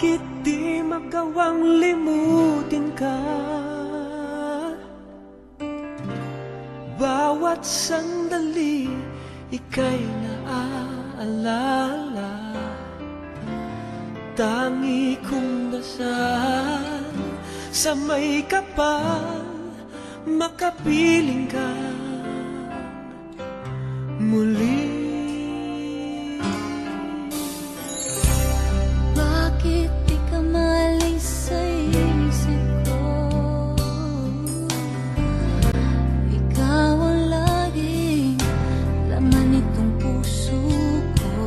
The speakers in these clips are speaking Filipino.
Bakit di magawang limutin ka? Bawat sandali ika'y naaalala. Tangi kong dasal sa may kapal, makapiling ka muli. Bakit di ka malis sa isip ko? Ikaw ang laging laman nitong puso ko.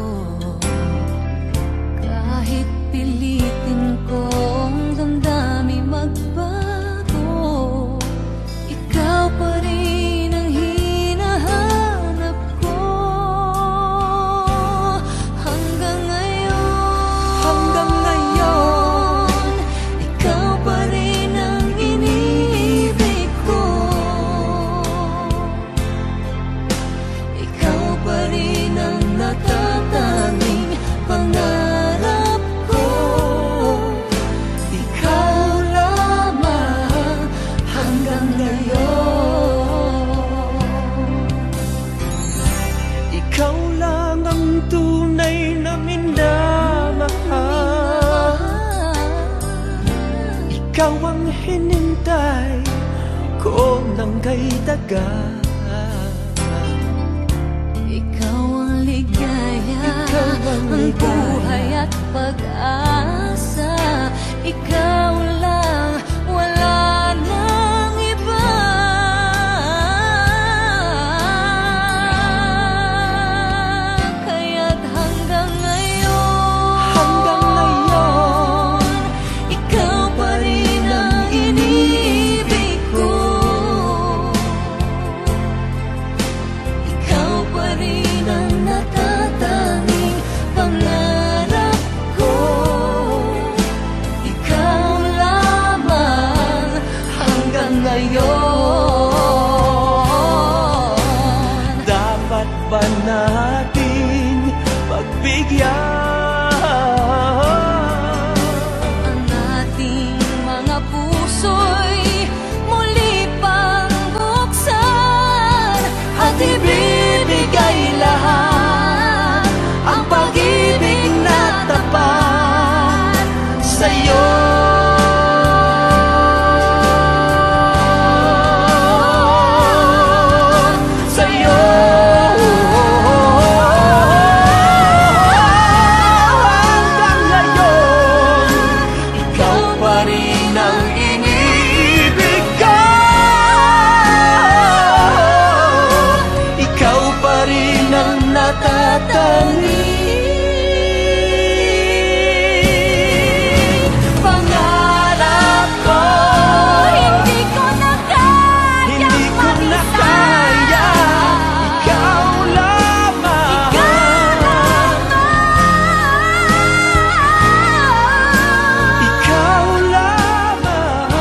Kahit pilitin kong damdamin magbago, ikaw pa rin ang hinahanap ko. Hanggang ngayon, ikaw pa rin ang iniibig ko. Ikaw pa rin ang natatanging pangarap ko. Ikaw lamang hanggang ngayon. Ikaw lang ang tunay na minamahal. Ikaw ang hinintay ko ng kay tagal. Ikaw ang ligaya, ang buhay at pag-asa. Ikaw lang, wala nang iba. Kaya't hanggang ngayon, ikaw pa rin ang iniibig ko. Ikaw pa rin ang natatanging pangarap ko. Ikaw lamang hanggang ngayon. Dapat ba nating pagbigyan Ang ating mga puso'y muli pang buksan at ibibigay lahat ang pag-ibig na tapat sa'yo. sa'yo? Hanggang ngayon, ikaw pa rin ang iniibig ko. Ikaw pa rin ang natatanging pangarap ko. Hindi ko na Hindi ko na kaya, ikaw lamang. Ikaw lamang.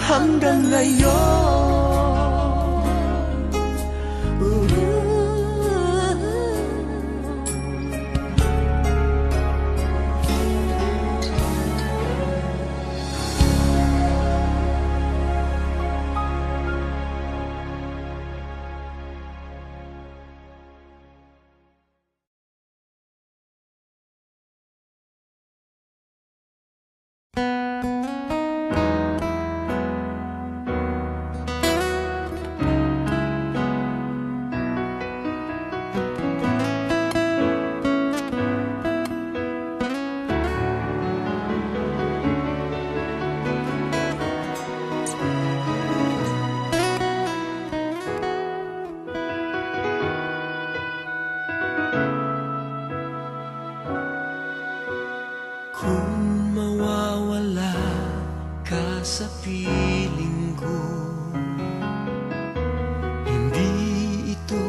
Hanggang ngayon. Kung mawawala ka sa piling ko, hindi ito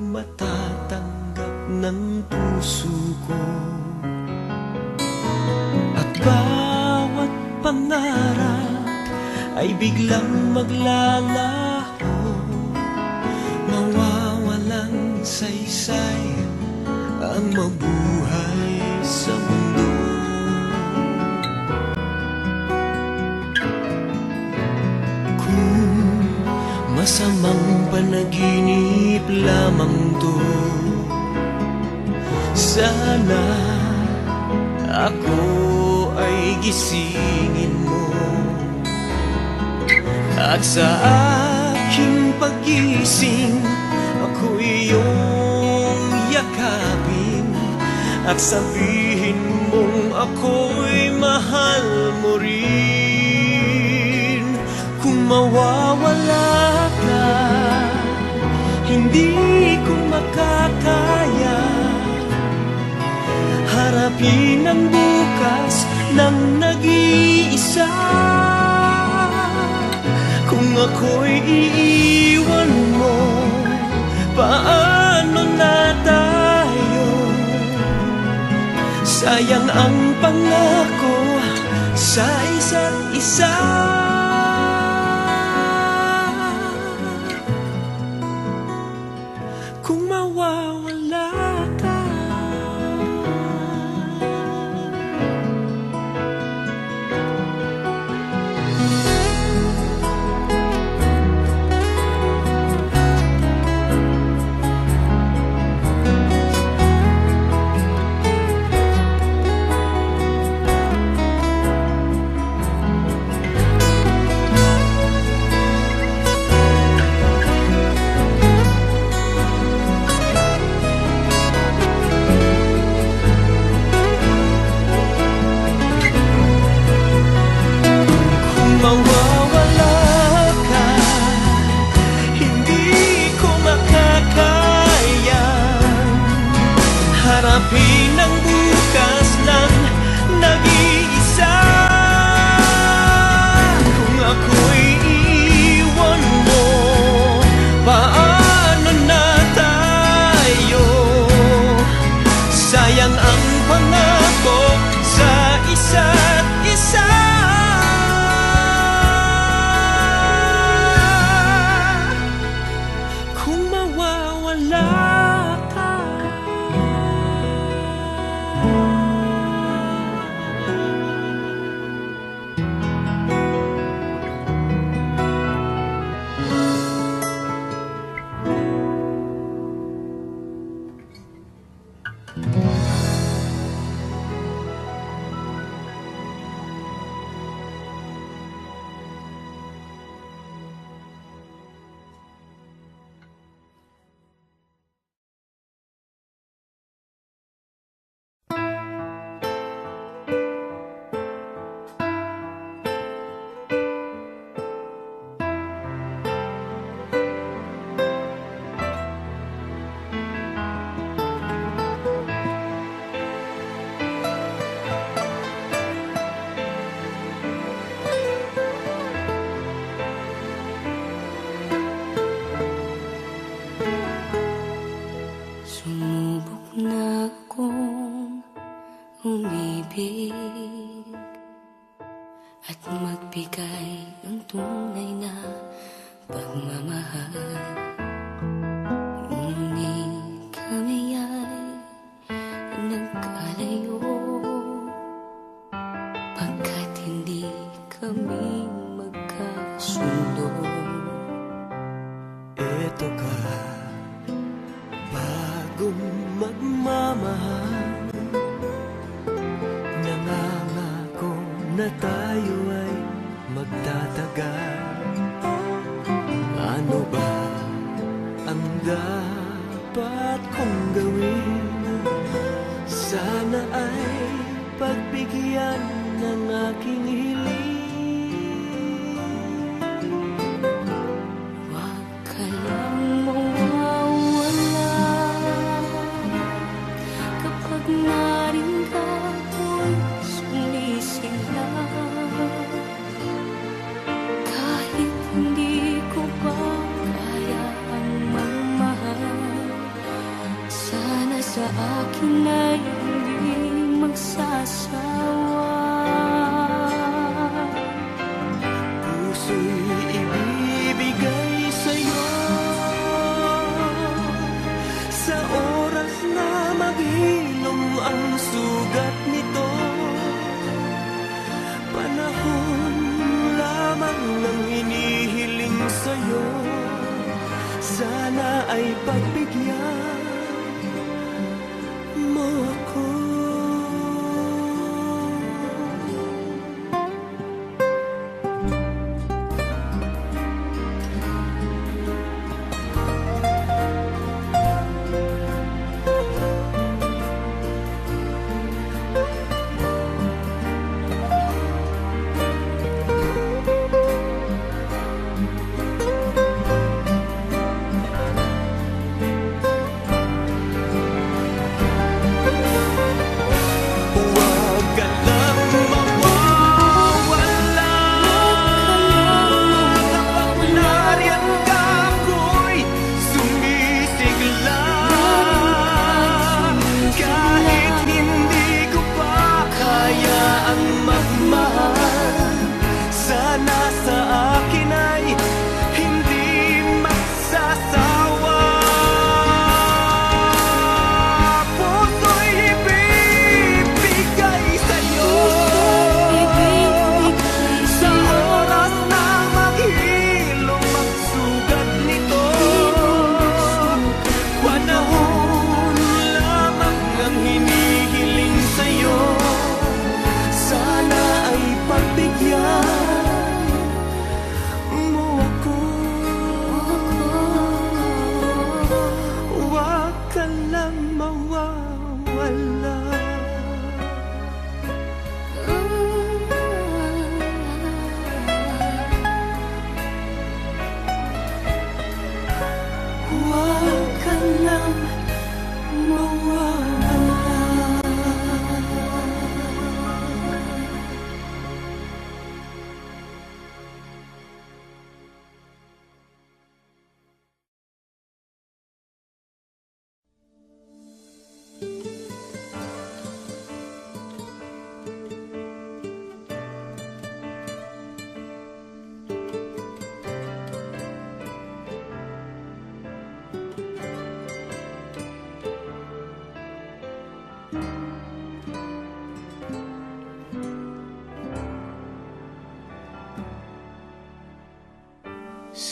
matatanggap ng puso ko. At bawat pangarap ay biglang maglalaho, mawawala saysay ang mabuhay sa mundo. Kung masamang panaginip lamang to, sana ako ay gisingin mo, at sa aking pagising ako iyong yakapin, at sabihin mong ako'y mahal mo rin. Kung mawawala ka, hindi ko makakaya harapin ang bukas ng nag-iisa. Kung ako'y iiwan mo, paano na tayo? Sayang ang pangako sa isa't isa. Kung mawawala ka, mawawala ka, hindi ko makakaya harapin ang bukas ng nag-iisa. Kung ako'y iiwan mo, paano na tayo? Sayang ang pangako sa isa't isa. Sumubok na akong umibig at magbigay ng tunay na pagmamahal. Ngunit kami ay nagkalayo pagkat hindi kami magkasundo. Eto ka, bagong magmamahal, nangangako na tayo ay magtatagal. Ano ba ang dapat kong gawin? Sana ay pagbigyan ng aking hiling. Huwag ka lang mawawala kapag naring ako'y sumisigaw. Kahit hindi ko pa kayang magmahal, sana sa akin ay hindi magsasawa. Puso'y ibibigay sa'yo,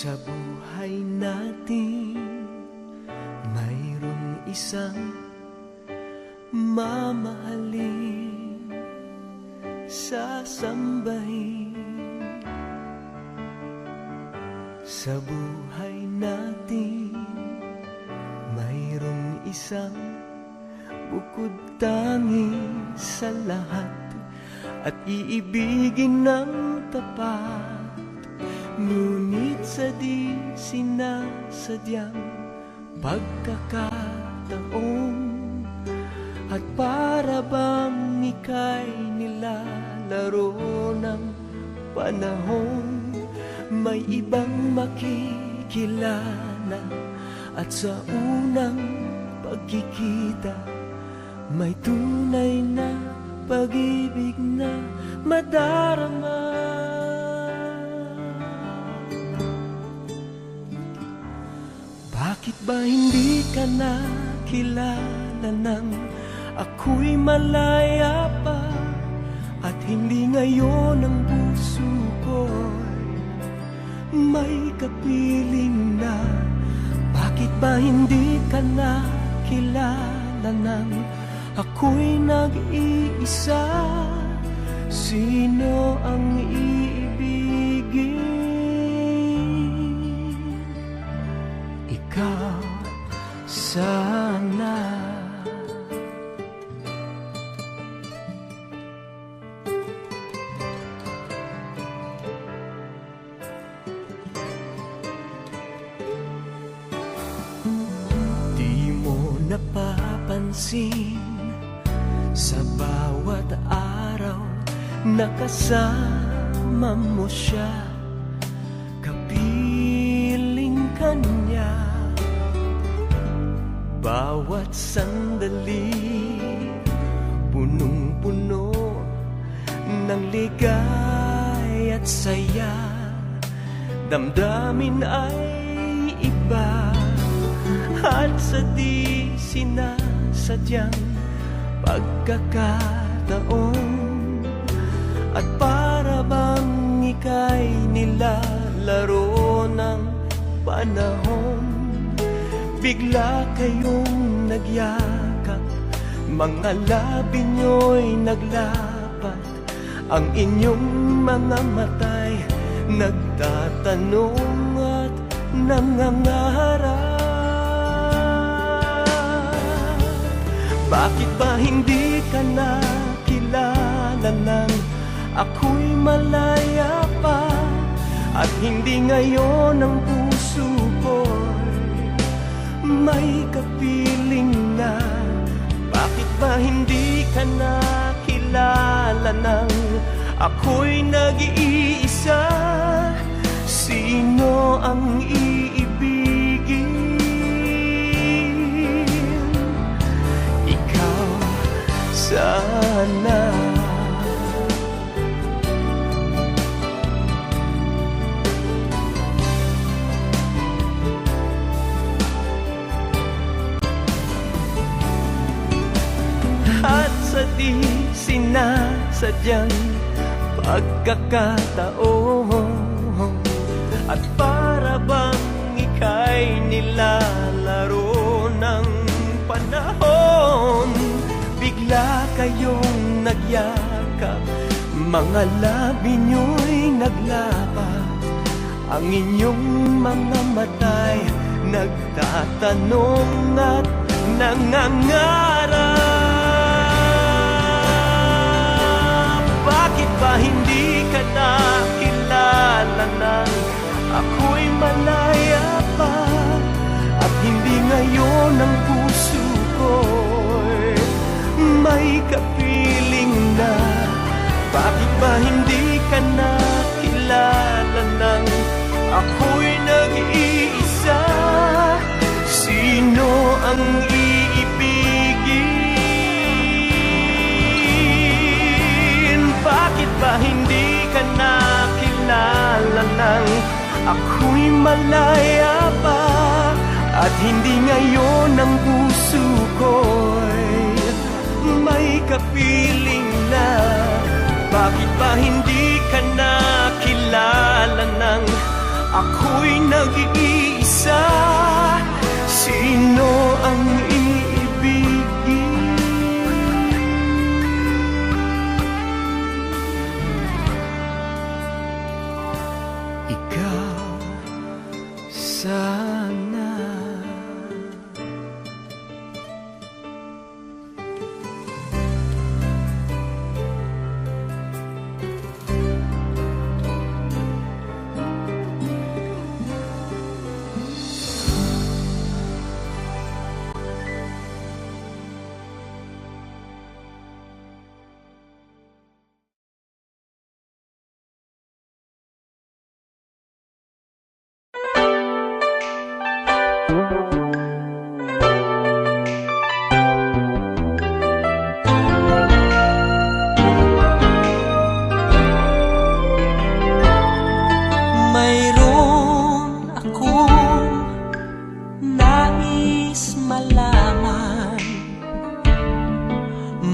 Sa buhay natin mayroong isang mamahalin, sasambahin. Sa buhay natin mayroong isang bukod tangi sa lahat at iibigin ng tapat. Ngunit sa di sinasadyang pagkakataon at para bang ika'y nilalaro ng panahon, may ibang makikilala at sa unang pagkikita may tunay na pag-ibig na madarama. Bakit ba hindi ka nakilala nang ako'y malaya pa, at hindi ngayon ang puso ko'y may kapiling na? Bakit ba hindi ka nakilala nang ako'y nag-iisa? Sino ang iibigin? Ikaw sana. Di mo napapansin sa bawat araw na kasama mo siya, kapiling ka niya. Bawat sandali punong-puno ng ligay at saya, damdamin ay iba at sa di sinasadyang pagkakataon at para bang ika'y nilalaro ng panahon, bigla kayong nagyakap, mga labi nyo'y naglapat, ang inyong mga matay nagtatanong at nangangarap. Bakit ba hindi ka nakilala nang ako'y malaya pa, at hindi ngayon ang puso ko'y may kapiling na? Bakit ba hindi ka nakilala nang ako'y nag-iisa? Sino ang iibigin? Ikaw sana. At sa di sinasadyang pagkakataon at para bang ika'y nilalaro ng panahon, bigla kayong nagyakap, mga labi nyo'y naglapat, ang inyong mga matay nagtatanong at nangangarap. Bakit ba hindi ka nakilala nang ako'y malaya pa, at hindi ngayon ang puso ko'y may kapiling na? Bakit ba hindi ka nakilala nang ako'y nag-iisa? Sino ang iibigin? Bakit ba hindi ka nakilala nang ako'y malaya pa, at hindi ngayon ang puso ko'y may kapiling na? Bakit ba hindi ka nakilala nang ako ako'y nag-iisa, sino ang iibigin? Ikaw sana. Mayroon akong nais malaman,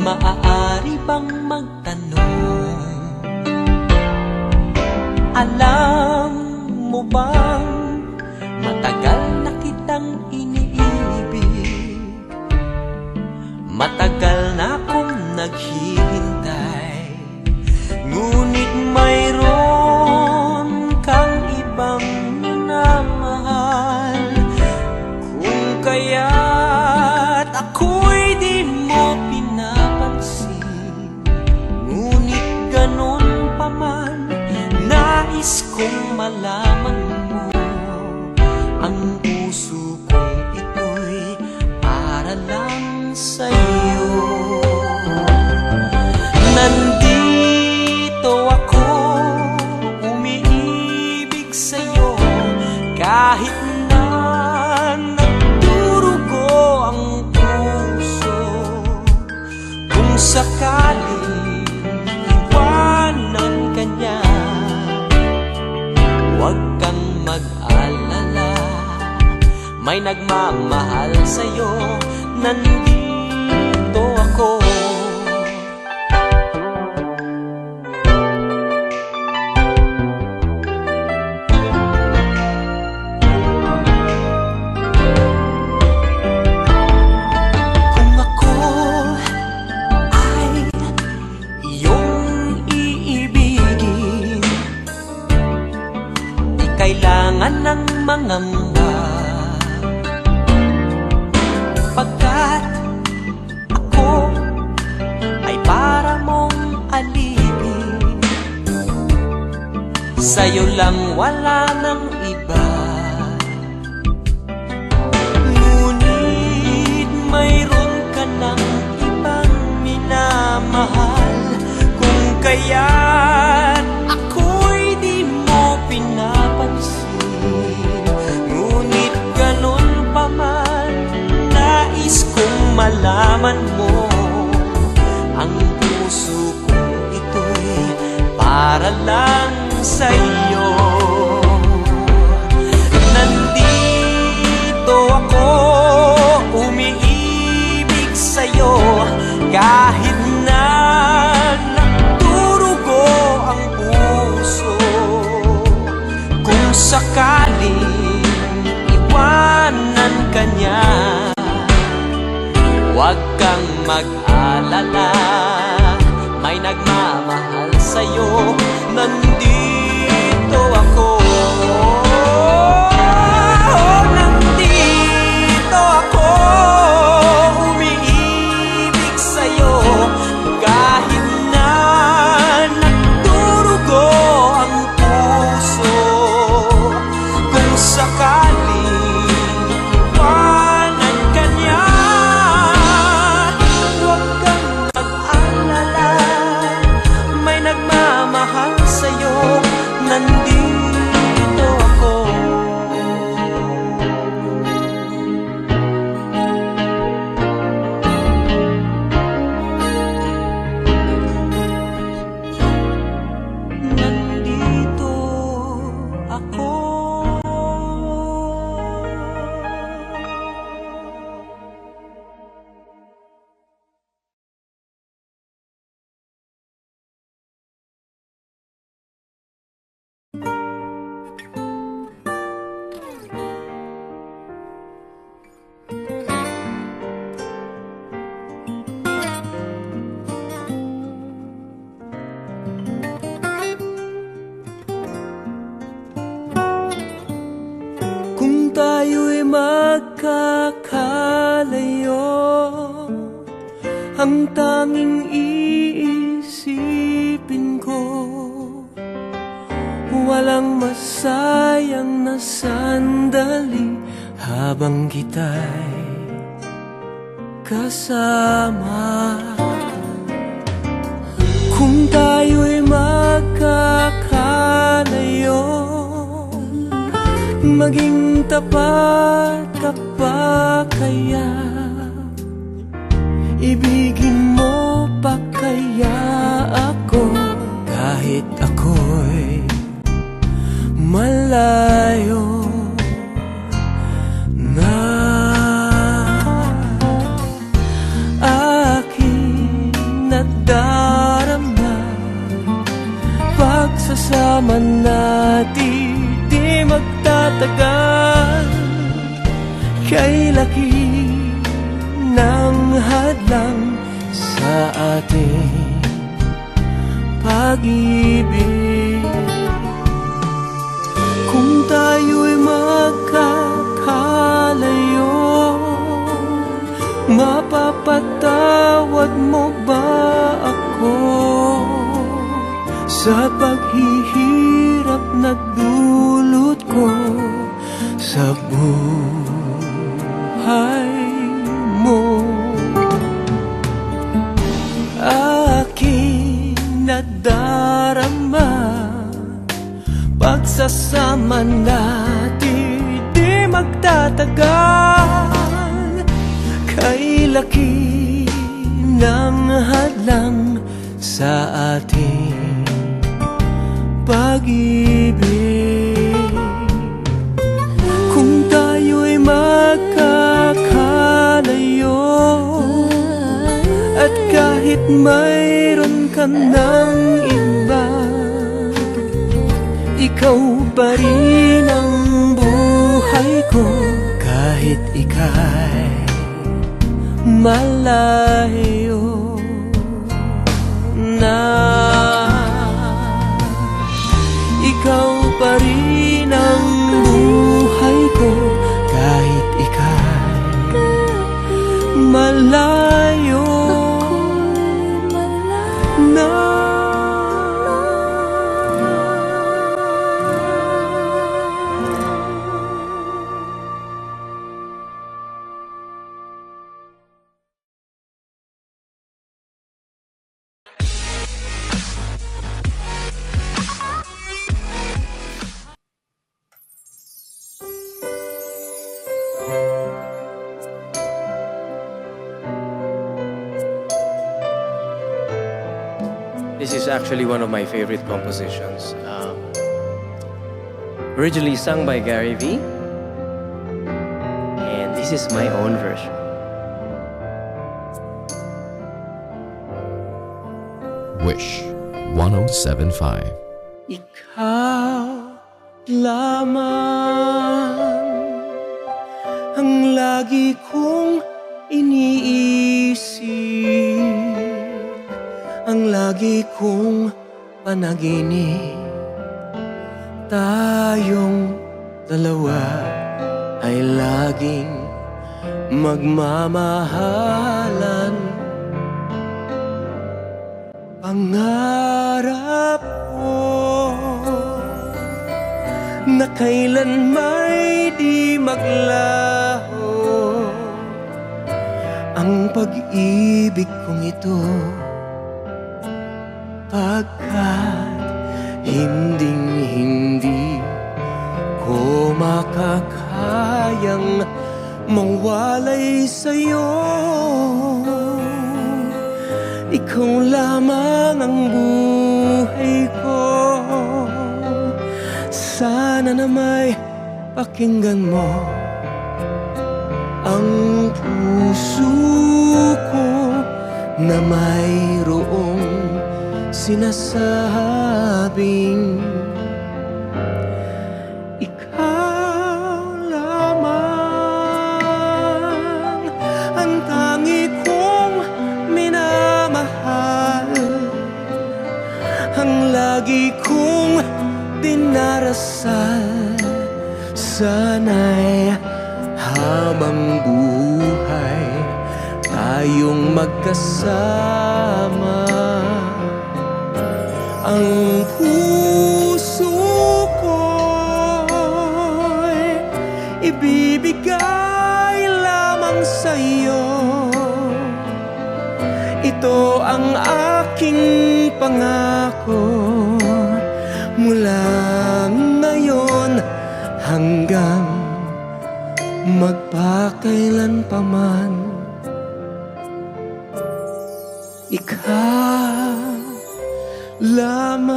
maaari bang magtanong? Alam mo bang matagal na kitang iniibig? Matagal na akong naghihintay, ngunit mayroon kang ibang minamahal. Kung kaya't ako'y di mo pinapansin, ngunit ganon pa man, nais kong malaman mo, ang puso kong ito'y para lang sa'yo. Nandito ako, umiibig sa'yo, kahit na nagdurugo ang puso. Kung sakaling iwanan ka niya, huwag kang mag-alala, may nagmamahal sa'yo, nandito ako. Kung ako ay iyong iibigin, di kailangan ng mangamba, pagkat ako ay para mong alipin. Sa'yo lang, wala nang iba. Ngunit mayroon ka ng ibang minamahal, kung kaya't ako'y di mo pinapansin. Ngunit ganon pa man, nais kong malaman mo, ang puso kong ito'y para lang sa'yo. Nandito ako, umiibig sa'yo, kahit na nagdurugo ang puso. Kung sakaling iwanan ka niya, huwag kang mag-alala, may nagmamahal sa'yo, nandito ako. Nandito ako, umiibig sa'yo, kahit na nagdurugo ang puso. Kung sakaling iwanan ka niya, huwag kang mag-alala, may nagmamahal sa'yo, nandito tanging iisipin ko. Walang masayang na sandali habang kita'y kasama. Kung tayo'y magkakalayo, maging tapat ka pa kaya? Ibigin mo pa kaya ako kahit ako'y malayo na? Aking nadarama, pagsasama natin di magtatagal. Kay laki ng hadlang sa ating pag-ibig. Kung tayo'y magkakalayo, mapapatawad mo ba ako sa paghihirap na dulot ko sa buhay mo? Aking nadarama, pagsasama natin di magtatagal. Kay laki ng hadlang sa ating pag-ibig. Kung tayo'y magkakalayo, at kahit mayroon ka ng iba, ikaw pa rin ang buhay ko kahit ika'y malayo na. Ikaw pa rin ang buhay ko kahit ika'y malayo na. This is actually one of my favorite compositions. Originally sung by Gary V. And this is my own version. Wish 1075. Ikaw lamang ang lagi kong iniisip, ang lagi kong panaginip. Tayong dalawa ay laging magmamahalan. Pangarap ko na kailan may di maglaho ang pag-ibig kong ito, pagkat hinding-hindi ko makakayang mawalay sa'yo. Ikaw lamang ang buhay ko. Sana na may pakinggan mo ang puso ko na mayroong sinasabing ikaw lamang ang tangi kong minamahal, ang lagi kong dinarasal. Sana'y habang buhay tayong magkasama. Ang puso ko'y ibibigay lamang sa'yo. Ito ang aking pangako, mula ngayon hanggang magpakailanpaman. Ikaw lamang.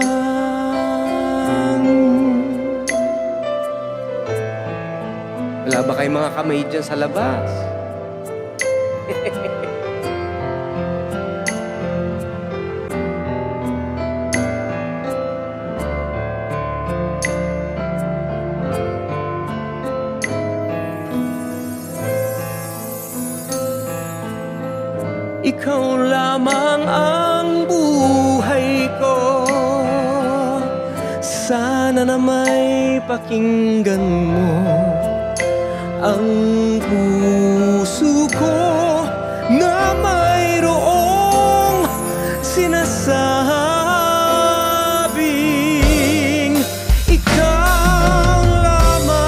Wala ba kayong mga kamay dyan sa labas? Ikaw lamang ang buhay ko. Sana na may pakinggan mo ang puso ko na mayroong sinasabing ikaw lamang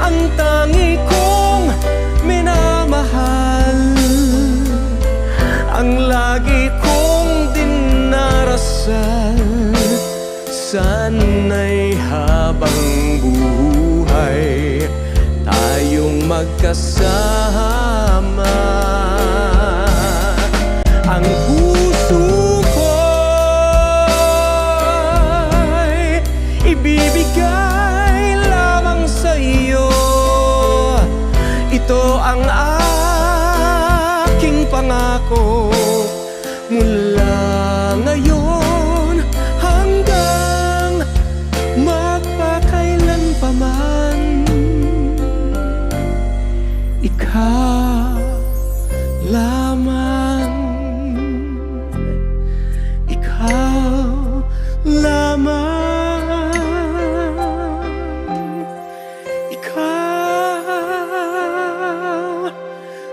ang tangi kong minamahal, ang lagi kong dinarasal. Sana'y habang buhay tayong magkasama. Ang puso ko'y ibibigay lamang sa'yo. Ito ang aking pangako, mula ngayon hanggang magpakailanpaman. Ikaw lamang, ikaw lamang, ikaw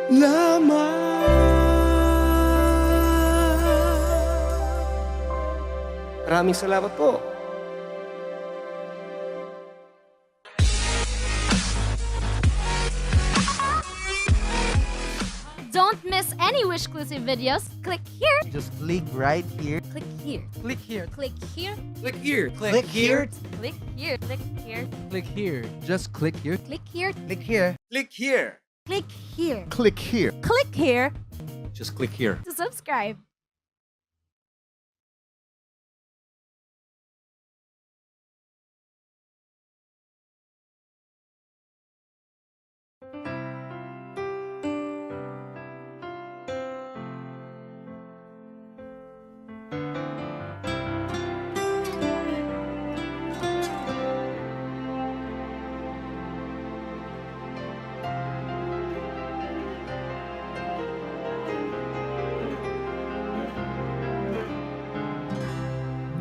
lamang. Maraming salamat po. Don't miss any Wishclusive videos. Click here. Just click right here. Click here. Click here. Click here. Click here. Click here. Click here. Click here. Click here. Just click here. Click here. Click here. Click here. Click here. Click here. Click here Just click here. to subscribe.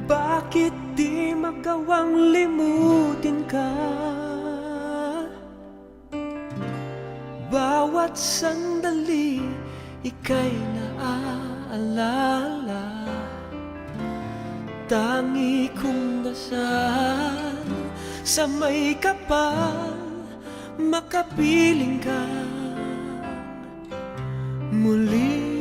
Bakit di magawang limutin ka? Bawat sandali ika'y naaalala. Tangi kong dasal sa may kapal, makapiling ka muli.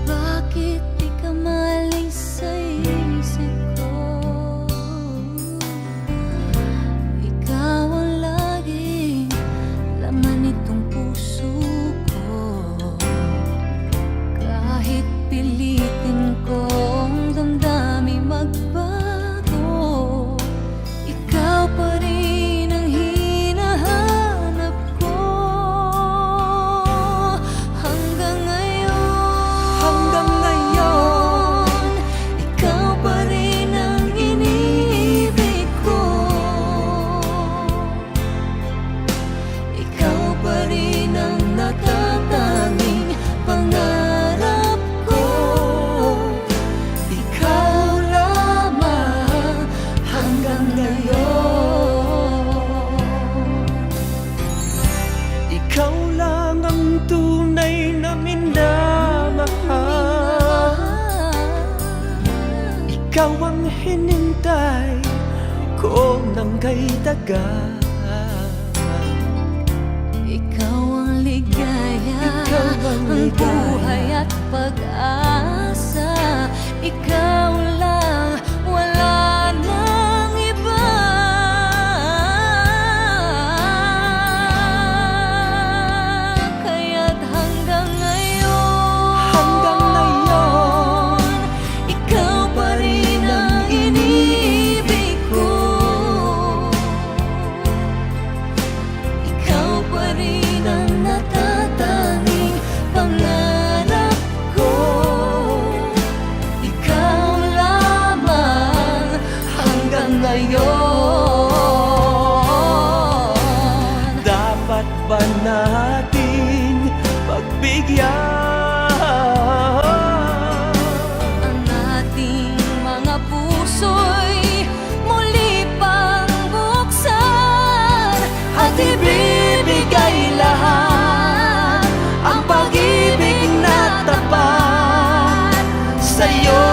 Bakit di ka maalis sa isip ko? Ikaw ang laging laman nitong puso ko. Kahit pilitin kong damdamin magbago, ikaw pa rin ang hinahanap ko. ng kay taga. Ikaw ang ligaya, Ikaw ang ligaya. buhay at pag-asa. Ikaw lang, wala nang iba. Kaya't hanggang ngayon, ikaw pa rin ang iniibig ko. Ikaw pa rin ang natatanging pangarap ko. Ikaw lamang hanggang ngayon. Dapat ba natin pagbigyan Ang ating mga puso'y muli pang buksan at ibibigay lahat ang pag-ibig na tapat sa'yo.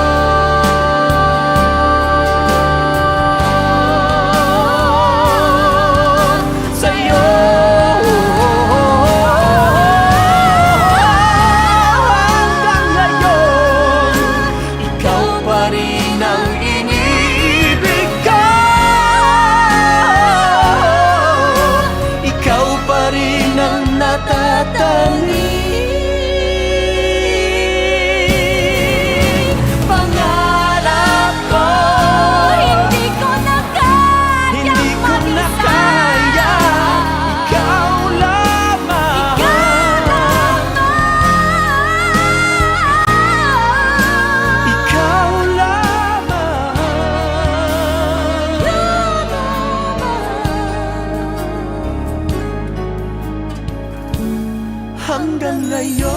sa'yo. Hanggang ngayon, ikaw pa rin ang iniibig ko. Ikaw pa rin ang natatanging pangarap ko. Hindi ko na kaya Hindi ko na kaya, ikaw lamang. Ikaw lamang. Hanggang ngayon.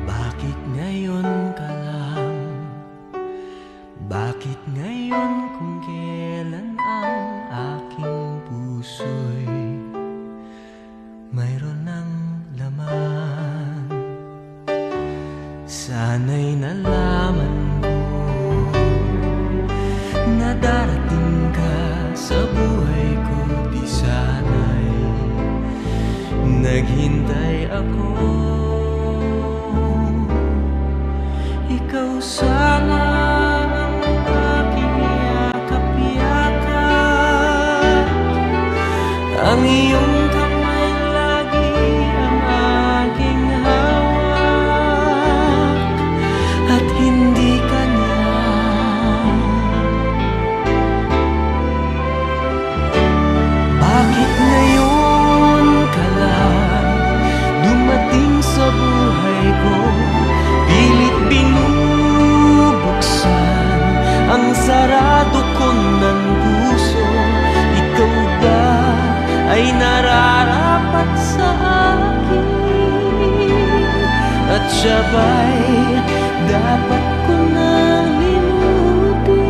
Bakit ngayon ka lang? Bakit ngayon kung kailan ang aking puso'y mayroon ng laman? Sana'y nalaman mo na darating ka sa buhay ko. Di sana'y naghintay ako. Ikaw sana ang aking yakap-yakap. Ang iyong kamay lagi ang aking hawak. At hindi ka na. Bakit ngayon ka lang dumating sa buhay ko? Pilit binubuksan ang sarado ko ng puso. Ikaw ba ay nararapat sa akin? At siya ba'y dapat ko nang limutin?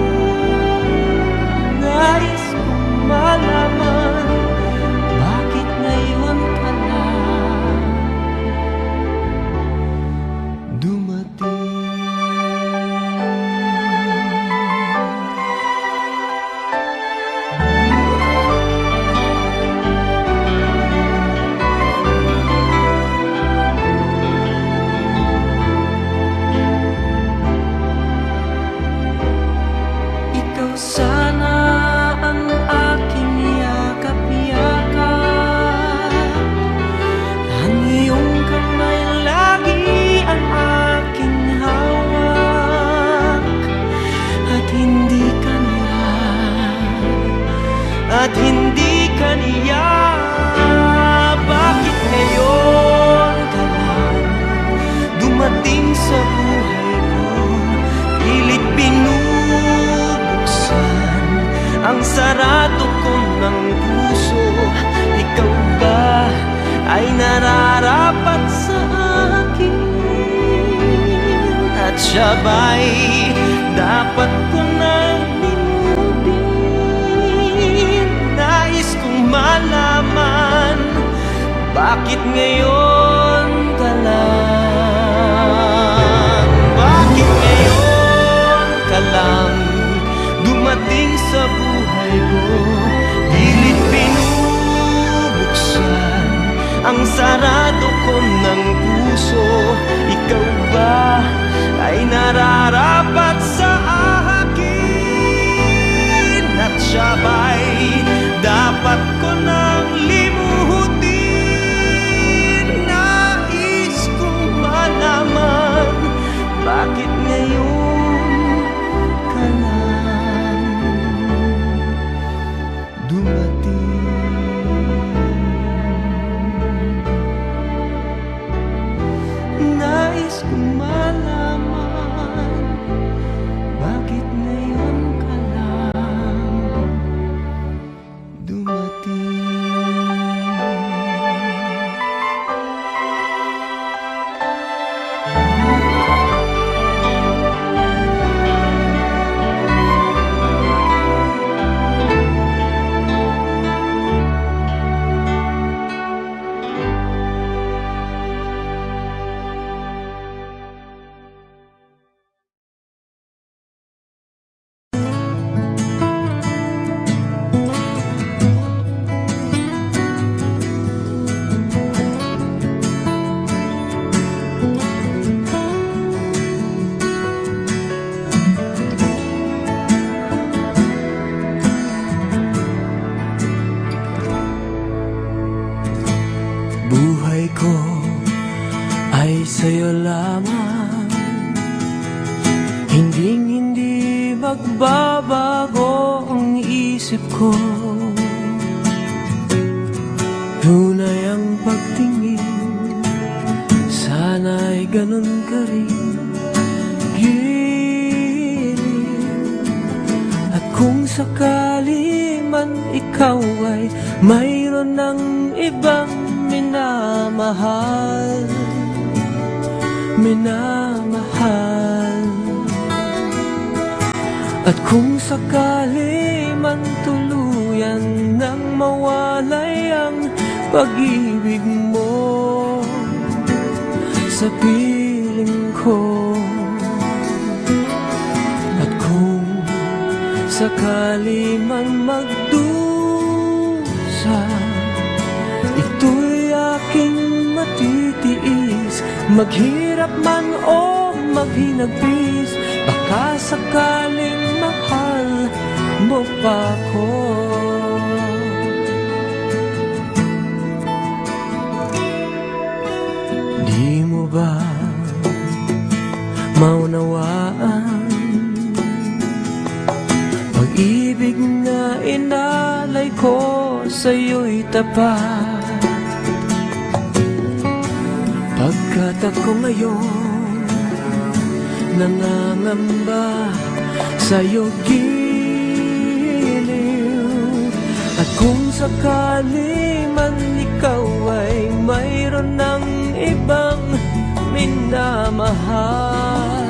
Nais kong malaman, bakit ngayon ka lang dumating? siya ba'y dapat ko nang limutin? Nais kong malaman, bakit ngayon ka lang? Bakit ngayon ka lang dumating sa buhay ko? Pilit binubuksan ang sarado ko ng puso. Ikaw ba ay nararapat sa akin? At siya ba'y dapat ko nang limutin? Nais kong malaman, bakit ngayon ka lang dumating? Nais kong malaman, bakit ngayon ka lang dumating? Buhay ko ay sa'yo lamang, hindi magbabago ang isip ko. Tunay ang pagtingin, sana'y ganun ka rin. Giliw. At kung sakali man ikaw ay mayroon ng ibang minamahal, at kung sakali man tuluyan nang mawalay ang pag-ibig mo sa piling ko, at kung sakali man magdusa, ito'y aking matitiis. Maghirap man o maghinagpis, baka sakaling mahal mo pa ko. Di mo ba maunawaan, pag-ibig na inalay ko sa'yo'y tapat? Pagkat ako ngayon nangangamba sa'yo giliw, at kung sakali man ikaw ay mayroon ng ibang minamahal,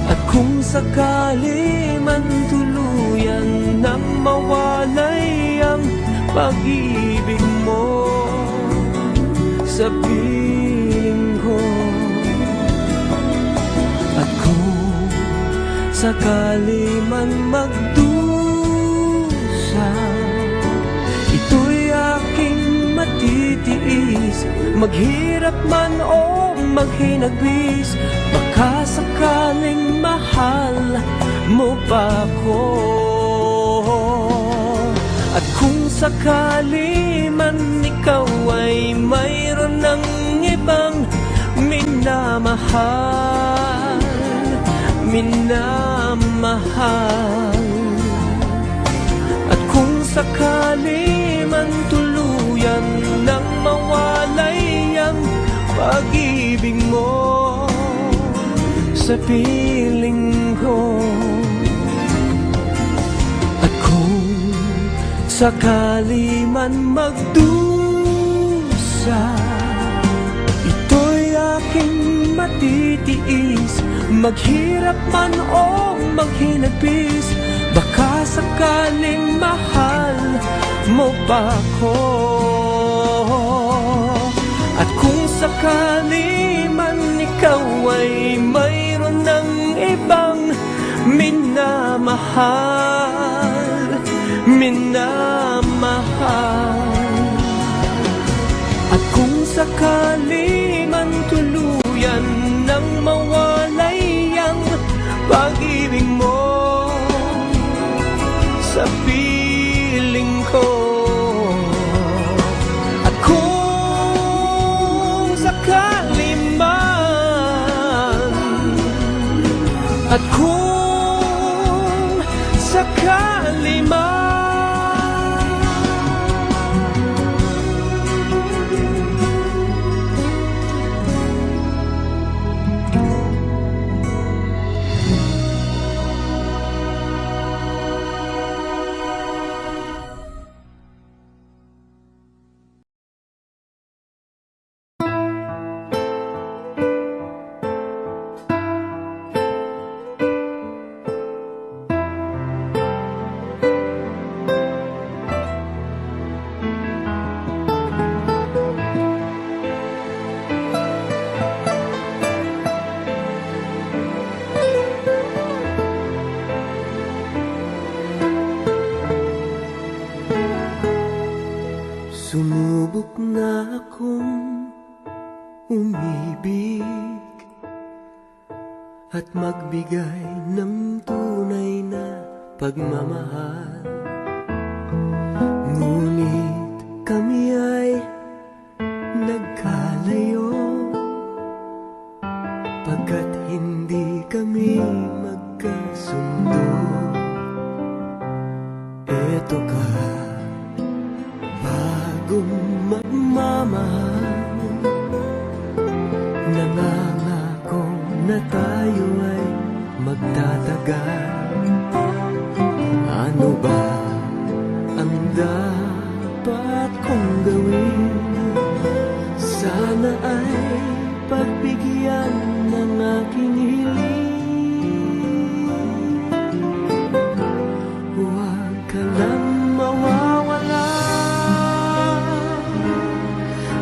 at kung sakali man tuluyan nang mawalay ang pag-ibig mo sa piling ko, at kung sakali man magdusa, ito'y aking matitiis. Maghirap man o maghinagpis, baka sakaling mahal mo pa ko. At kung sakali man ikaw ay mayroon ng ibang minamahal, at kung sakali man tuluyan nang mawalay ang pag-ibig mo sa piling ko, at kung sakali man magdusa, aking matitiis, maghirap man o maghinagpis. Baka sakaling mahal mo pa ko. At kung sakali man ikaw ay mayroon ng ibang minamahal, at kung sakali man tuluyan nang mawalay ang pag-ibig mo sa piling ko. At kung sakali man, at kung sakali man, sumubok na akong umibig at magbigay ng tunay na pagmamahal. Ngunit kami ay nagkalayo pagkat hindi kami magkasundo. Eto ka, bagong magmamahal, nangangako na tayo ay magtatagal. Ano ba ang dapat kong gawin? Sana ay pagbigyan ng aking hiling. Huwag ka lang mawawala.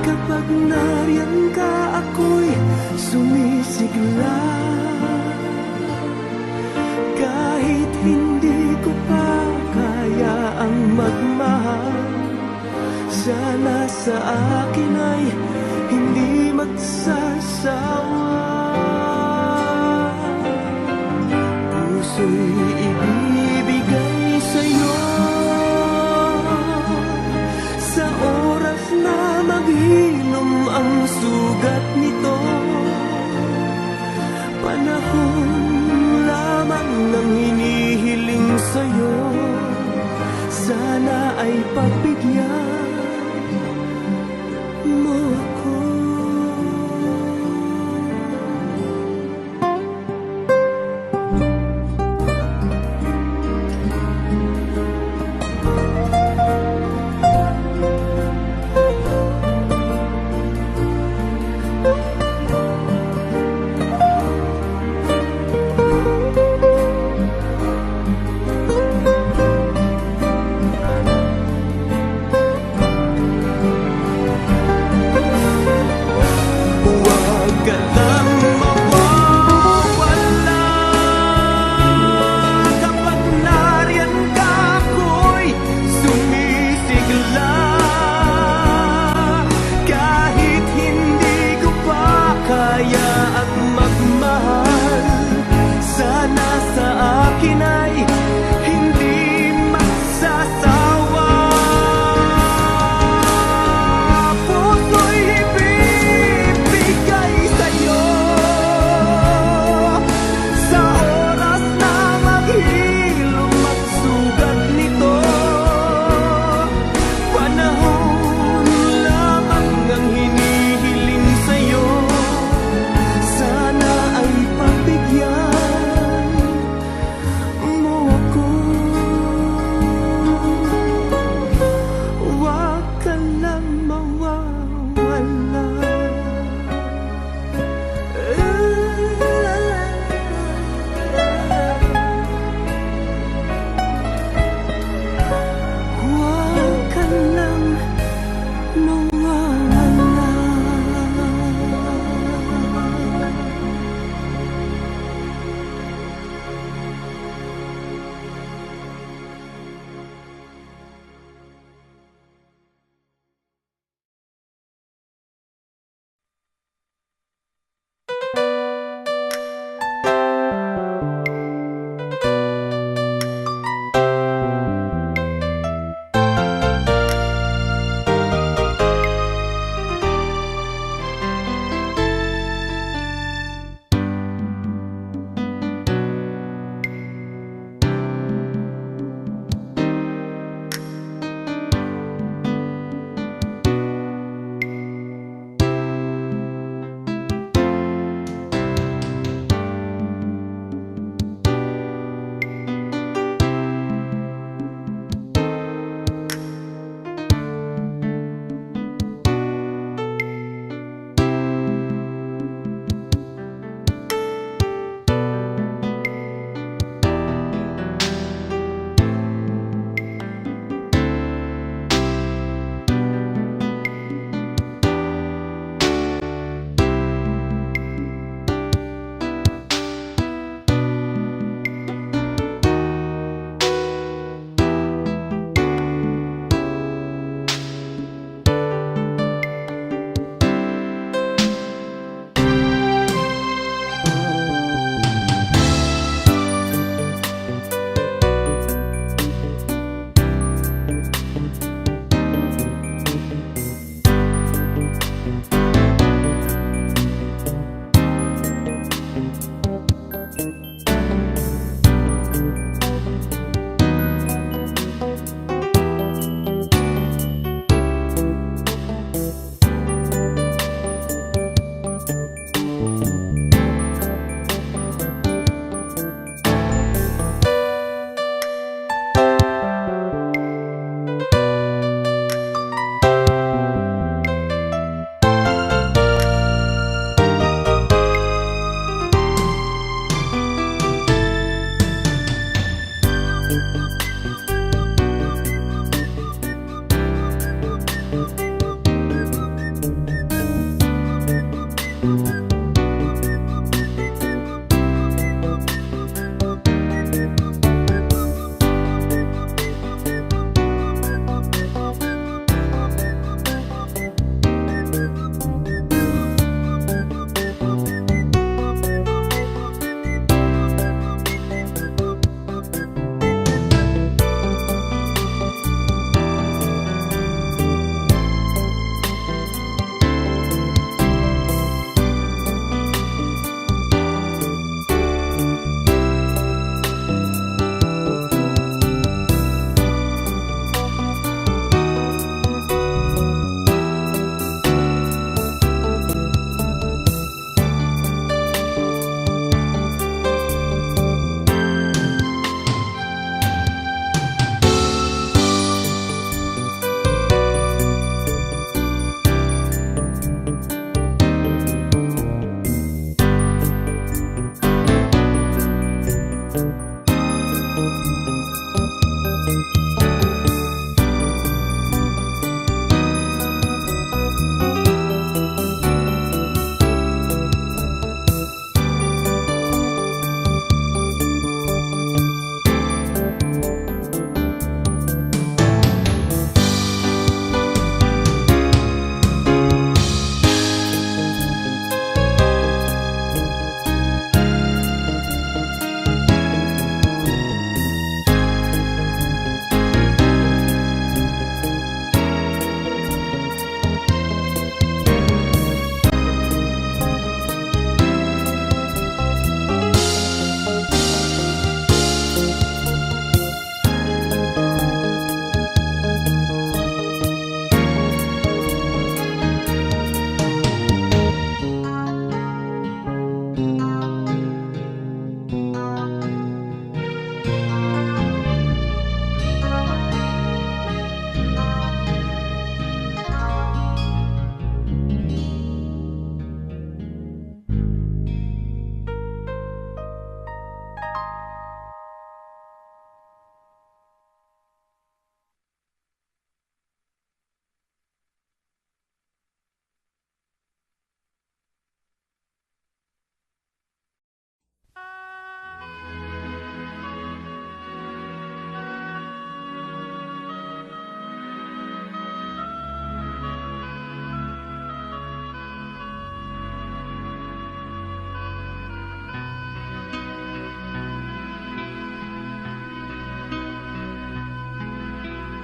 Kapag nariyan ka, ako'y sumisigla. Kahit hindi ko pa kaya ang magmahal, sana sa akin ay hindi magsasawa. Puso'y ibibigay sa'yo sa oras na maghilom ang sugat nito. Panahon lamang nang hinihiling sa'yo, sana ay pagbigyan mo ako.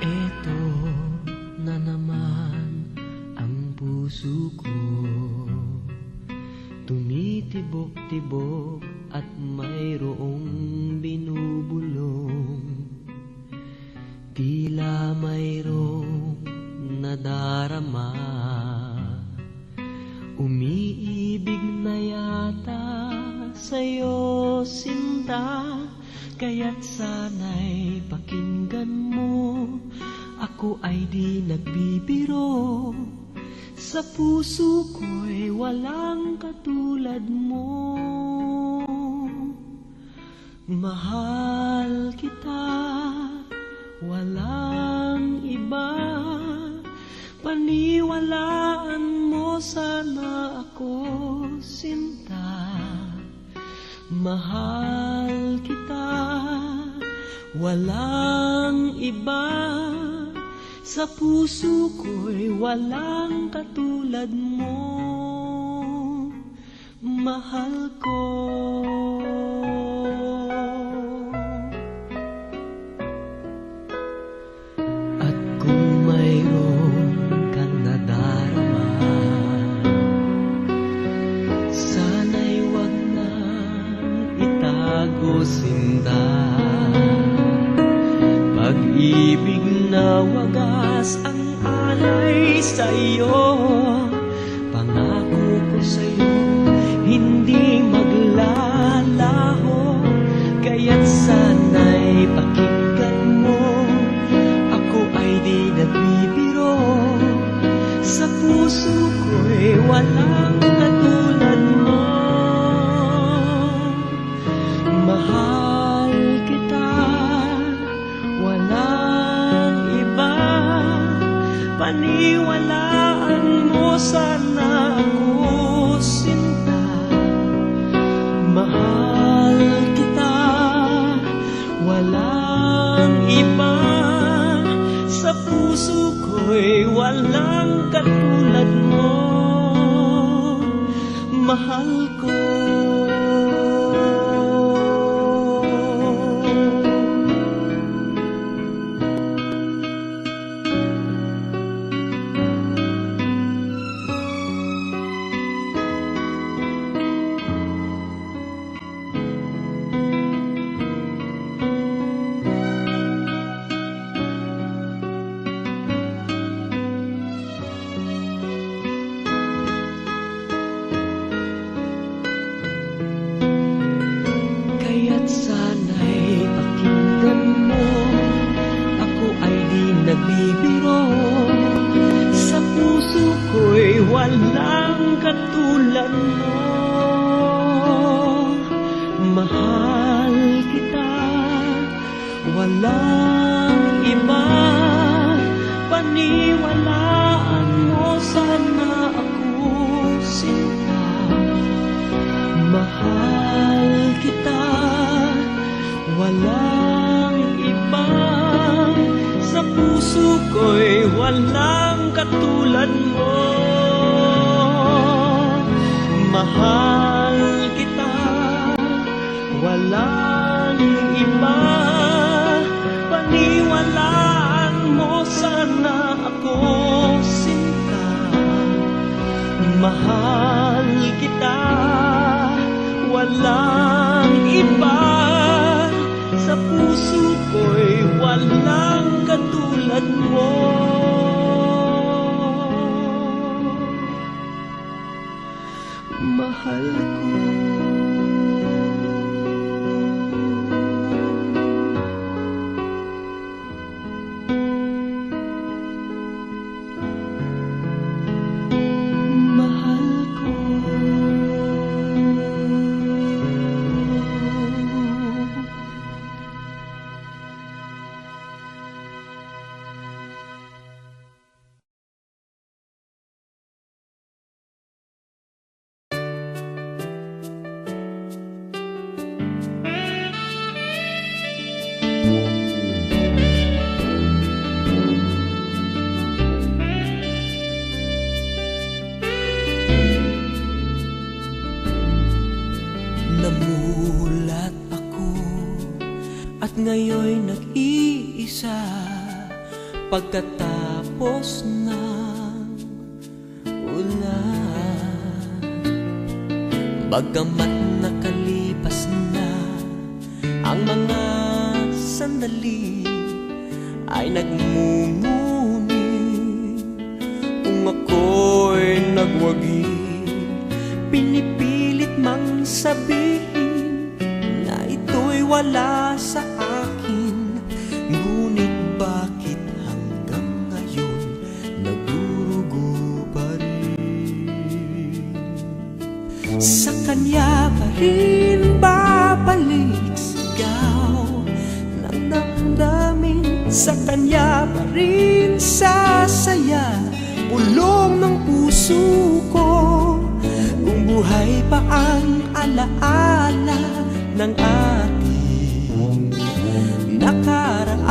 Eto na naman ang puso ko, tumitibok-tibok at mayroong binubulong. Tila mayroong nadarama, umiibig na yata sa'yo, sinta. Kaya't sana'y pakinggan mo, ako ay di nagbibiro. Sa puso ko'y walang katulad mo. Mahal kita, walang iba. Paniwalaan mo sana ako, sinta. Mahal kita, walang iba. Sa puso ko'y walang katulad mo, mahal ko. At kung mayroon kang nadarama, sana'y wag nang itago, sinta. Pag-ibig na wagas ang alay sa'yo, pangako ko sa'yo hindi maglalaho. Kaya't sana'y pakinggan mo, ako ay di nagbibiro. Sa puso ko'y walang katulad mo. Mahal kita, walang iba. paniwalaan mo sana ako, sinta. Mahal kita, walang iba. Sa puso ko'y walang katulad mo. Mahal ko. Kaya't sana'y pakinggan mo, ako ay di nagbibiro. Sa puso ko'y walang katulad mo. Mahal kita, walang iba. Paniwalaan mo sana ako, sinta. Mahal kita, walang iba. Sa puso ko'y walang katulad mo. Mahal kita, walang iba. Paniwalaan mo sana ako, sinta. Mahal kita, walang iba. Sa puso ko'y walang katulad mo. Mahal ko. Mahal ko. Namulat ako at ngayon nag-iisa pagkatapos ng ulan. Bagamat nakalipas na ang mga sandali, ay nagmumuni kung ako'y nagwagi. Pinipilit mang sabihin na ito'y wala sa akin, ngunit bakit hanggang ngayon nagdurugo pa rin? Sa kanya pa rin babalik sigaw ng damdamin, sa kanya pa rin sasaya pulong ng puso ko. Kung buhay pa ang alaala ng ating nakaraan,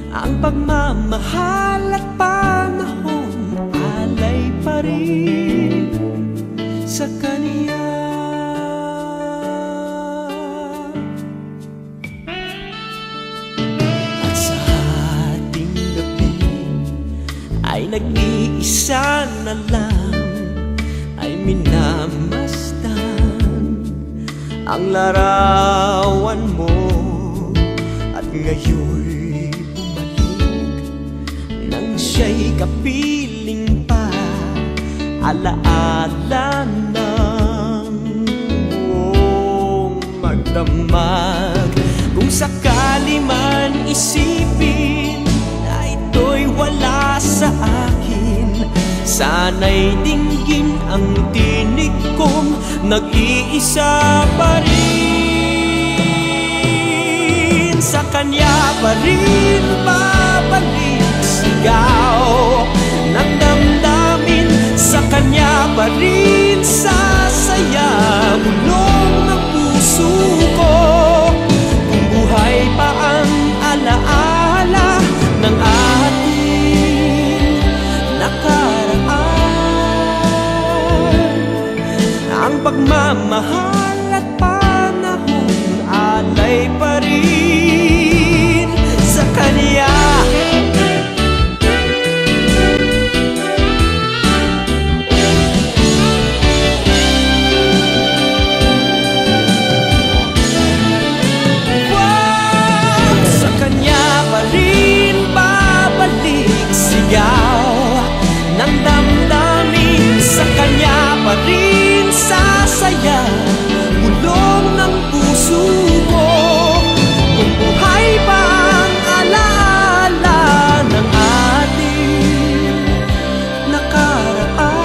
ang pagmamahal at panahon alay pa rin sa kanya. At sa ating gabi ay nag-iisa na lang, ay minamasdan ang larawan mo. At ngayon bumalik nang siya'y kapiling pa, alaala ng buong magdamag. Kung sakali man isipin na ito'y wala sa akin, sana'y dinggin ang tinig kong nag-iisa pa rin. Sa kanya pa rin babalik sigaw ng damdamin, sa kanya pa rin sasaya bulong ng puso ko. Kung buhay pa ang alaala ng ating nakaraan, ang pagmamahal at panahon alay pa rin sa kanya. Sa kanya pa rin babalik sigaw ng damdamin, sa kanya pa rin sasaya bulong ng puso ko. Kung buhay pa ang alaala ng ating nakaraan,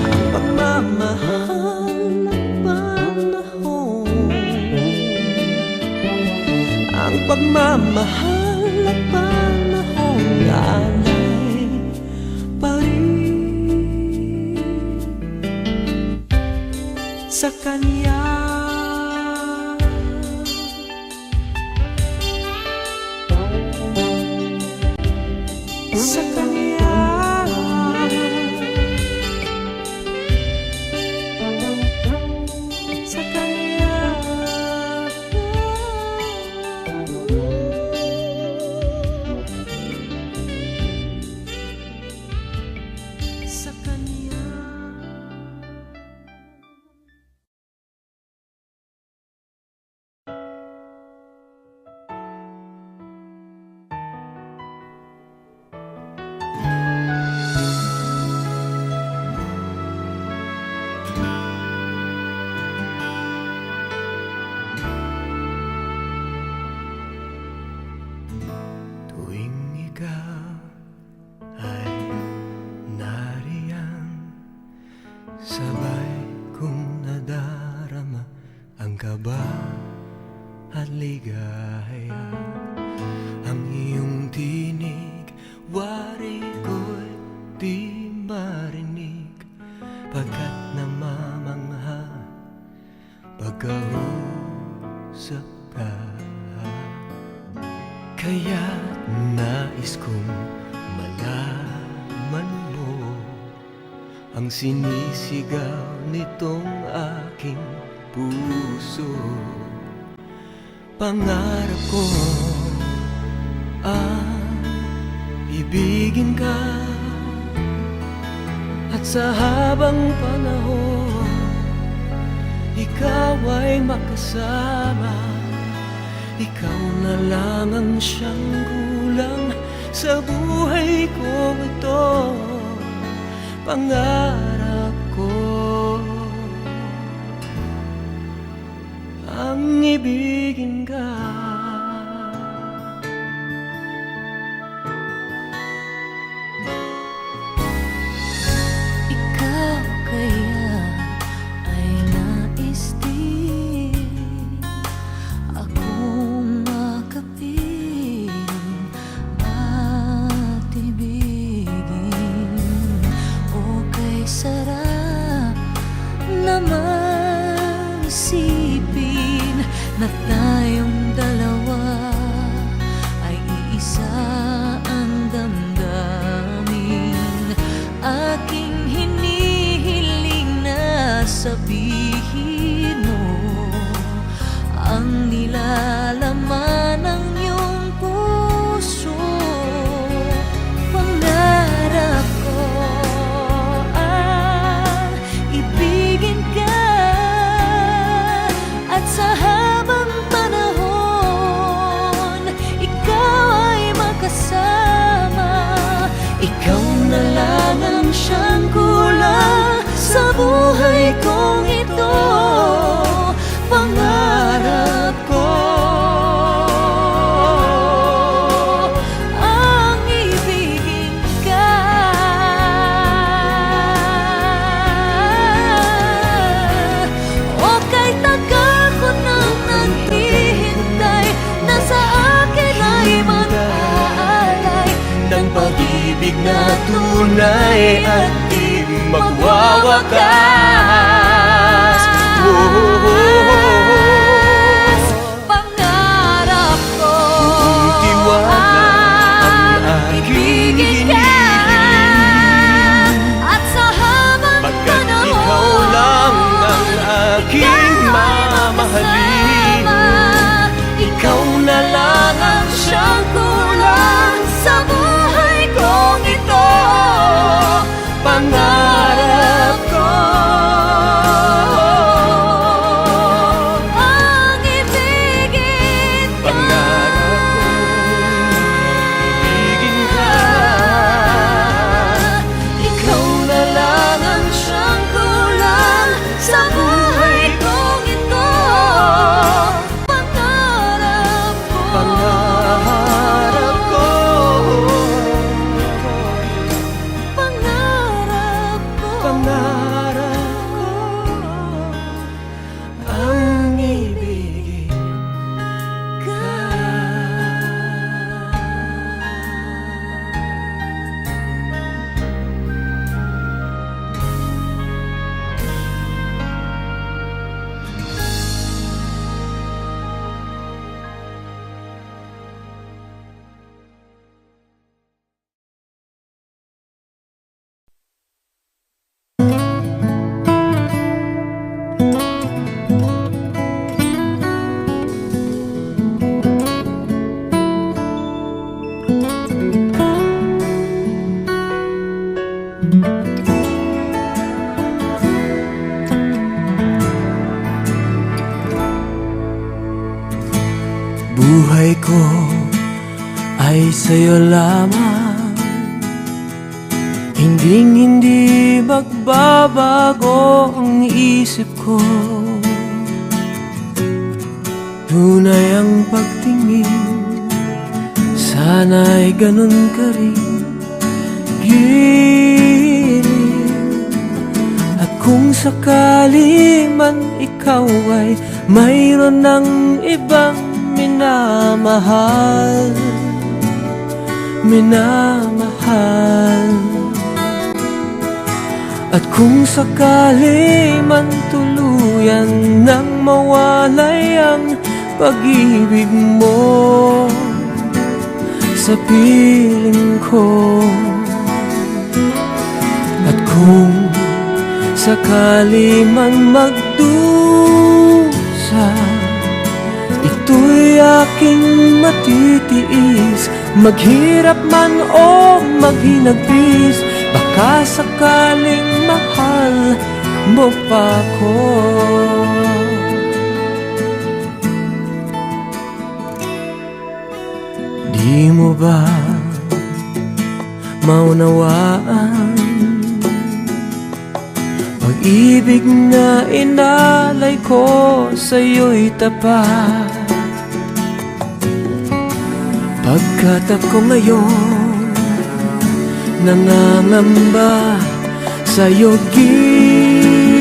ang pagmamahal ng panahon, ang pagmamahal at panahon alay pa rin sa kanya. Sa kanya. Sa kanya. Sa kanya. Tuwing ikaw ay nariyan, sabay kong nadarama ang kaba at ligaya. Ang iyong tinig, wari ko'y di marinig, pagkat namamangha pagkausap ka. Kaya't nais kong malaman mo ang sinisigaw nitong aking puso. Pangarap ko ang ibigin ka, at sa habang panahon ikaw ay makasama. Ikaw na lang ang siyang kulang sa buhay ko ito. Pangarap ko ang ibigin ka. Ikaw kaya ay nais din akong makapiling at ibigin. O kay sarap naman isipin na tayong dalawa ay iisa ang damdamin. Aking hinihiling na sabihin mo ang nilalaman ng iyong puso. Pangarap ko ang ibigin ka, at sa habang panahon ikaw ay makasama. Ikaw na lang ang siyang kulang sa buhay kong ito. Pangarap ko ang ibigin ka, o kay tagal ko nang naghihintay na sa akin na tunay at di magwawakas. Pangarap ko Kung tiwala ang aking hinihiling, at sa habang pagkat panahon ikaw lang ang aking mamahalin. ikaw na lang ang siyang kulang sa buhay kong ito. Pangarap ko ang ibigin ka. Pangarap kong ibigin ka. Ikaw na lang ang siyang kulang sa buhay kong ito. Pangarap ko. Pangarap ko. Pangarap ko. Pangarap ko ang ibigin ka. Buhay ko ay sa'yo lamang, hindi magbabago ang isip ko. Tunay ang pagtingin, sana'y ganun ka rin, giling. At kung sakali man ikaw ay mayroon ng ibang minamahal, at kung sakali man tuluyan nang mawalay ang pag-ibig mo sa piling ko, at kung sakali man magdusa, ito'y aking matitiis. Maghirap man o maghinagpis, baka sakaling mahal mo pa ko. Di mo ba maunawaan pag-ibig na inalay ko sa'yo'y tapat? Pagkat ako ngayon nangangamba sa'yo giliw,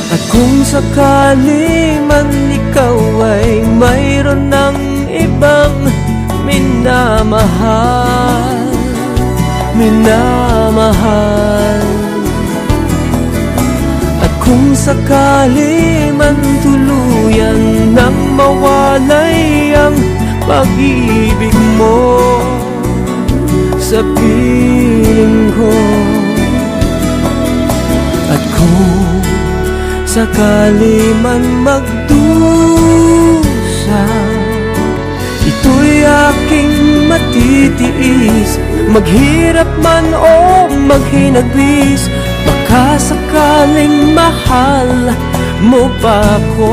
at kung sakali man ikaw ay mayroon ng ibang minamahal, at kung sakali man tuluyan nang mawalay ang pag-ibig mo sa piling ko, at kung sakali man magdusa, ito'y aking matitiis. Maghirap man o maghinagpis, baka sakaling mahal mo pa ko.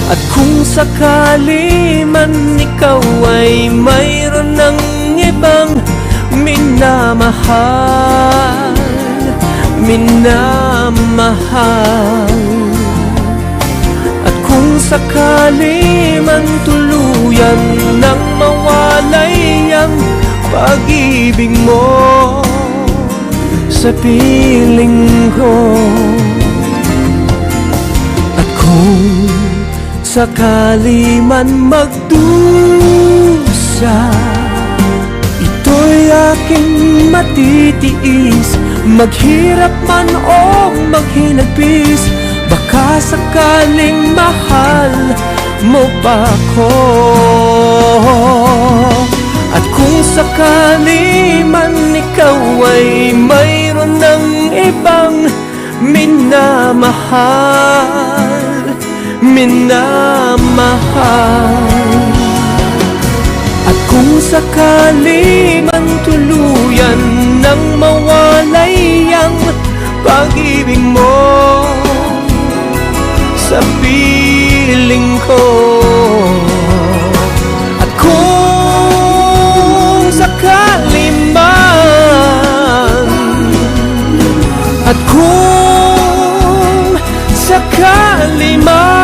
At kung sakali man ikaw ay mayroon ng ibang minamahal, at kung sakali man tuluyan nang mawalay ang pag-ibig mo sa piling ko, at kung sakali man magdusa, aking matitiis, maghirap man o maghinagpis. Baka sakaling mahal mo pa ko. At kung sakali man ikaw ay mayroon ng ibang minamahal, at kung sakali man tuluyan nang mawalay ang pag-ibig mo sa piling ko. At kung sakali man, at kung sakali man,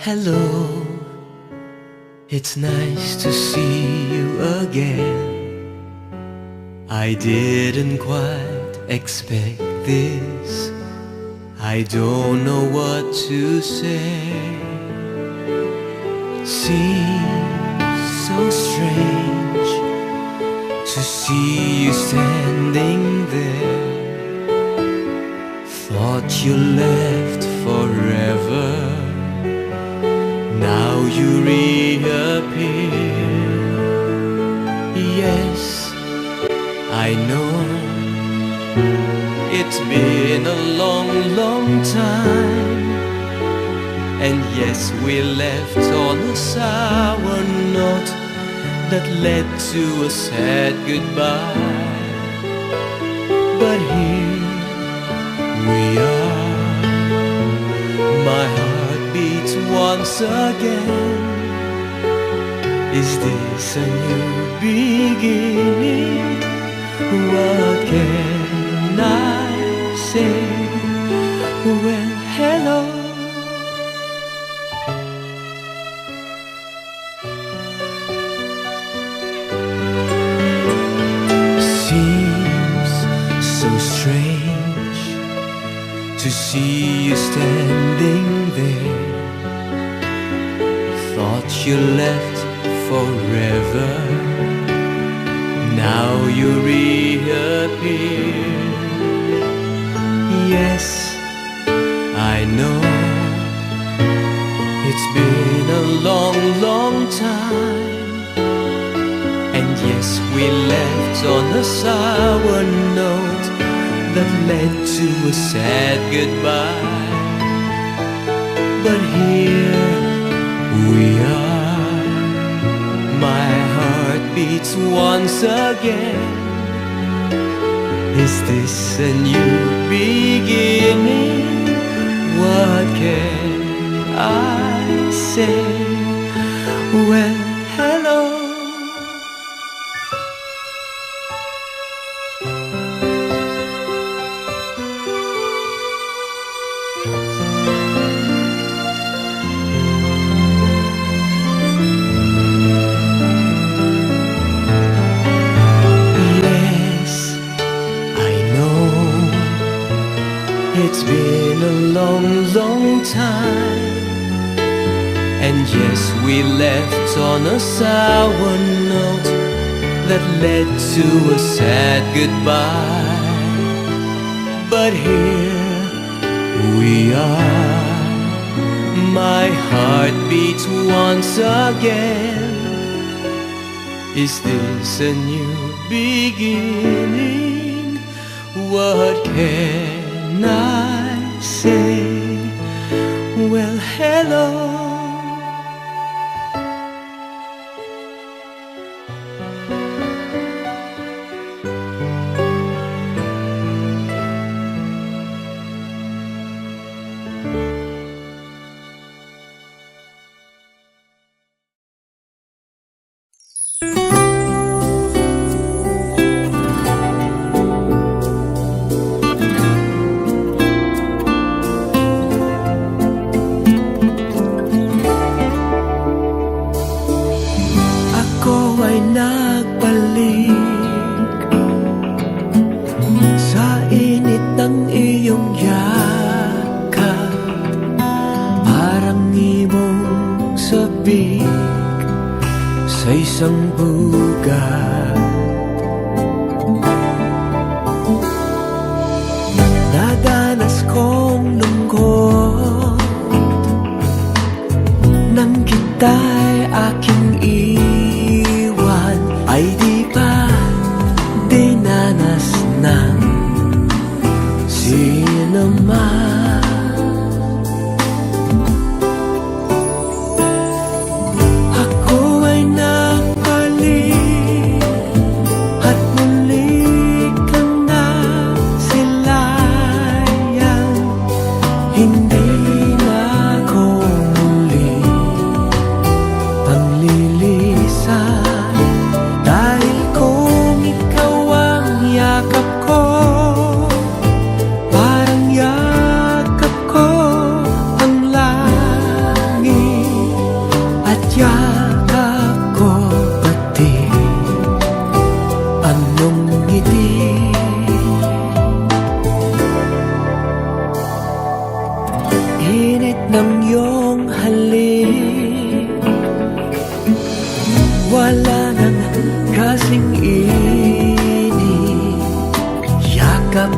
hello, it's nice to see you again. I didn't quite expect this. I don't know what to say. Seems so strange to see you standing there. Thought you left forever. Now you reappear. Yes, I know it's been a long, long time. And yes, we left on a sour note that led to a sad goodbye. But here we are, my heart beats once again. Is this a new beginning? What can I say? Well, hello. Seems so strange to see you standing there. Thought you left forever. Now you reappear. Yes, I know it's been a long, long time. And yes, we left on a sour note that led to a sad goodbye. But here we are, my heart beats once again. Is this a new beginning? What can I say? Well, hello. It's been a long, long time. And yes, we left on a sour note that led to a sad goodbye. But here we are, my heart beats once again. Is this a new beginning? What can I say? Well, hello. nagbalik sa init ng iyong yakap, parang imong sabik sa isang bugat. Nadanas kong lungkot nang kita'y aking iwan, ay di pa dinanas ng sino man. Ako ay nagbalik at muli kang nasilayan, hindi na ako muli panglilisan, dahil kung ikaw ang yakap ko, parang yakap ko ang langit, at yakap ko pati ang iyong ngiti. Init ng iyong halik, wala nang kasing init. Yakap